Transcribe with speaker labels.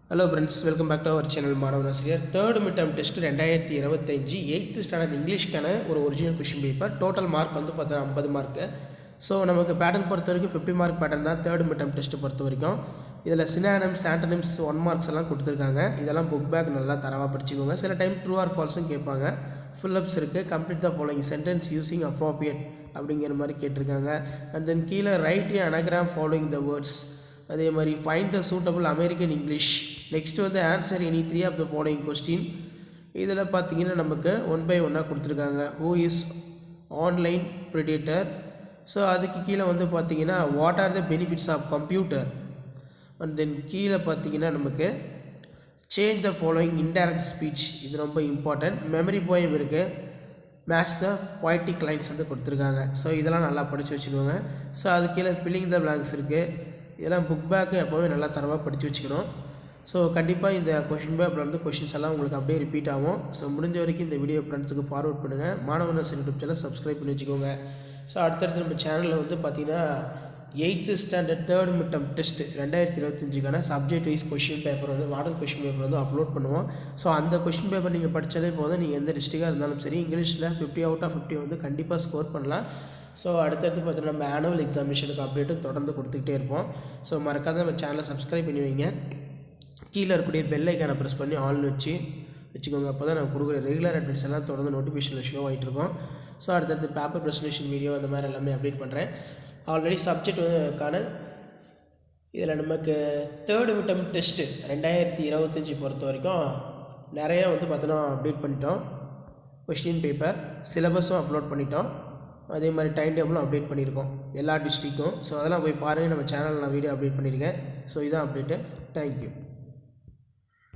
Speaker 1: Hello friends, welcome back to our channel மாணவன் ஆசிரியர். Third midterm test 2025 8th standard இங்கிலீஷ்க்கான ஒரு original question paper. Total mark வந்து பார்த்தா 50 mark. So நமக்கு pattern பொறுத்த வரைக்கும் 50 மார்க் பேட்டர்ன் தான் தேர்ட் midterm டெஸ்ட்டு பொறுத்த வரைக்கும். இதில் சினானிம்ஸ் ஆண்டனிம்ஸ் 1 மார்க்ஸ் எல்லாம் கொடுத்துருக்காங்க. இதெல்லாம் புக் பேக் நல்லா தரவாக படிச்சுக்கோங்க. சில டைம் ட்ரூ ஆர் ஃபால்ஸும் கேட்பாங்க. ஃபுல்லப்ஸ் இருக்குது. Complete the following sentence using appropriate அப்படிங்கிற மாதிரி கேட்டிருக்காங்க. அண்ட் தென் கீழே write a anagram following the words. அதே மாதிரி find the suitable American English. Next வந்து answer any 3 of the following question. இதில் பார்த்தீங்கன்னா நமக்கு 1 by 1 கொடுத்துருக்காங்க. Who is online predator. So அதுக்கு கீழே வந்து பார்த்தீங்கன்னா what are the benefits of computer. And then கீழே பார்த்தீங்கன்னா நமக்கு change the following indirect speech. இது ரொம்ப இம்பார்ட்டன்ட். மெமரி போயம் இருக்குது. மேட்ச் த பொய்டிக் லைன்ஸ் வந்து கொடுத்துருக்காங்க. ஸோ இதெல்லாம் நல்லா படித்து வச்சுக்கோங்க. ஸோ அது கீழே ஃபில்லிங் த பிளாங்க்ஸ் இருக்குது. இதெல்லாம் புக் பேக்கு எப்போவுமே நல்லா தரவாக படித்து வச்சுக்கணும். ஸோ கண்டிப்பாக இந்த கொஷின் பேப்பரில் வந்து கொஷின்ஸ் எல்லாம் உங்களுக்கு அப்படியே ரிப்பீட் ஆகும். ஸோ முடிஞ்ச வரைக்கும் இந்த வீடியோ ஃப்ரெண்ட்ஸுக்கு ஃபார்வர்ட் பண்ணுங்கள். மாணவன் யூடியூப் சேனல் சப்ஸ்கிரைப் பண்ணி வச்சுக்கோங்க. ஸோ அடுத்தடுத்து நம்ம சேனலில் வந்து பார்த்திங்கன்னா 8th standard third midterm test 2025க்கான சப்ஜெக்ட் வைஸ் கொஷின் பேப்பர் வந்து மாடல் கொஷின் பேப்பர் வந்து அப்லோட் பண்ணுவோம். ஸோ அந்த கொஷின் பேப்பர் நீங்கள் படித்தாலே போதும். நீங்கள் எந்த டிஸ்ட்ரிக்டாக இருந்தாலும் சரி இங்கிலீஷில் 50 out of 50 வந்து கண்டிப்பாக ஸ்கோர் பண்ணலாம். ஸோ அடுத்தடுத்து பார்த்தீங்கன்னா நம்ம ஆனுவல் எக்ஸாமினேஷனுக்கு அப்டேட்டும் தொடர்ந்து கொடுத்துக்கிட்டே இருப்போம். ஸோ மறக்காத நம்ம சேனலை சப்ஸ்கிரைப் பண்ணி வைங்க. கீழே இருக்கக்கூடிய பெல் ஐக்கானை ப்ரெஸ் பண்ணி ஆல்னு வச்சுக்கோங்க. அப்போ தான் நான் கொடுக்குற ரெகுலர் அப்டேட்ஸ் எல்லாம் தொடர்ந்து நோட்டிஃபிகேஷனில் ஷோ ஆகிட்டு இருக்கோம். ஸோ அடுத்தடுத்து பேப்பர் ப்ரெசன்டேஷன் வீடியோ அந்த மாதிரி எல்லாமே அப்டேட் பண்ணுறேன். ஆல்ரெடி சப்ஜெக்ட்டுக்கான இதில் நமக்கு தேர்ட் midterm டெஸ்ட்டு 2025 பொறுத்த வரைக்கும் நிறையா வந்து பார்த்தோன்னா அப்டேட் பண்ணிட்டோம். கொஸ்டின் பேப்பர் சிலபஸும் அப்லோட் பண்ணிட்டோம். அதே மாதிரி டைம் டேபிளும் அப்டேட் பண்ணியிருக்கோம் எல்லா டிஸ்ட்ரிக்கும். ஸோ அதெல்லாம் போய் பாருங்கள். நம்ம சேனலில் நான் வீடியோ அப்டேட் பண்ணியிருக்கேன். ஸோ இதான் அப்டேட்டு. தேங்க்யூ.